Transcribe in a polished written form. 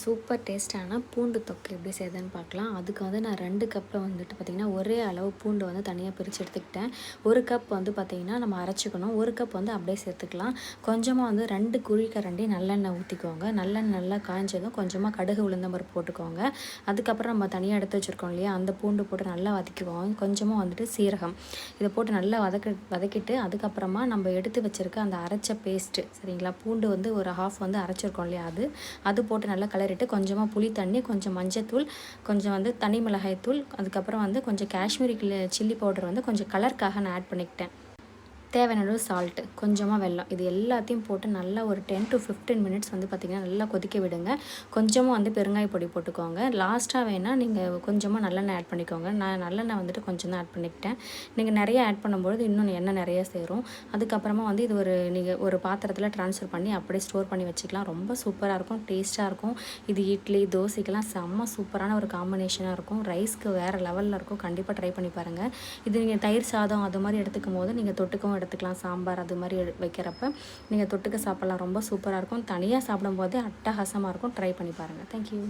Super டேஸ்ட்டான பூண்டு தொக்கு எப்படி செய்யுதுன்னு பார்க்கலாம். அதுக்கு வந்து நான் 2 கப்பில் வந்துட்டு பார்த்திங்கன்னா ஒரே அளவு பூண்டு வந்து தனியாக பிரித்து எடுத்துக்கிட்டேன். 1 கப் வந்து பார்த்திங்கன்னா நம்ம அரைச்சிக்கணும். 1 கப் வந்து அப்படியே சேர்த்துக்கலாம். கொஞ்சமாக வந்து 2 குழிக்கரண்டி நல்லெண்ணெய் ஊற்றிக்கோங்க. நல்லெண்ணெய் நல்லா காய்ஞ்சதும் கொஞ்சமாக கடுகு உளுந்தம் பருப்பு போட்டுக்கோங்க. அதுக்கப்புறம் நம்ம தனியாக எடுத்து வச்சுருக்கோம் இல்லையா, அந்த பூண்டு போட்டு நல்லா வதக்கிக்குவோம். கொஞ்சமாக வந்துட்டு சீரகம் இதை போட்டு நல்லா வதக்கிட்டு அதுக்கப்புறமா நம்ம எடுத்து வச்சுருக்க அந்த அரைச்ச பேஸ்ட்டு சரிங்களா, பூண்டு வந்து ஒரு ஹாஃப் வந்து அரைச்சிருக்கோம் இல்லையா, அது போட்டு நல்லா கலரிட்டு கொஞ்சமாக புளி தண்ணி, கொஞ்சம் மஞ்சத்தூள், கொஞ்சம் வந்து தனி மிளகாய் தூள், அதுக்கப்புறம் வந்து கொஞ்சம் காஷ்மீரி சில்லி பவுடர் வந்து கொஞ்சம் கலருக்காக நான் ஆட் பண்ணிக்கிட்டேன். தேவையான அளவு சால்ட்டு, கொஞ்சமாக வெல்லம், இது எல்லாத்தையும் போட்டு நல்லா ஒரு 10 to 15 மினிட்ஸ் வந்து பார்த்திங்கன்னா நல்லா கொதிக்க விடுங்க. கொஞ்சமாக வந்து பெருங்காய பொடி போட்டுக்கோங்க. லாஸ்ட்டாக வேணால் நீங்கள் கொஞ்சமாக நல்லெண்ணெய் ஆட் பண்ணிக்கோங்க. நான் நல்லெண்ணெய் வந்துட்டு கொஞ்சம் தான் ஆட் பண்ணிக்கிட்டேன். நீங்கள் நிறைய ஆட் பண்ணும்பொழுது இன்னும் எண்ணெய் நிறைய சேரும். அதுக்கப்புறமா வந்து இது நீங்கள் ஒரு பாத்திரத்தில் ட்ரான்ஸ்ஃபர் பண்ணி அப்படியே ஸ்டோர் பண்ணி வச்சுக்கலாம். ரொம்ப சூப்பராக இருக்கும், டேஸ்ட்டாக இருக்கும். இது இட்லி தோசைக்கெல்லாம் செம்ம சூப்பரான ஒரு காம்பினேஷனாக இருக்கும். ரைஸ்க்கு வேறு லெவலில் இருக்கும். கண்டிப்பாக ட்ரை பண்ணி பாருங்கள். இது நீங்கள் தயிர் சாதம் அது மாதிரி எடுத்துக்கும் போது நீங்கள் தொட்டுக்கவும் எடுத்துக்கலாம். சாம்பார் அது மாதிரி வைக்கிறப்ப நீங்கள் தொட்டுக்க சாப்பிட்லாம். ரொம்ப சூப்பராக இருக்கும். தனியாக சாப்பிடும்போது அட்டகாசமாக இருக்கும். ட்ரை பண்ணி பாருங்கள். தேங்க்யூ.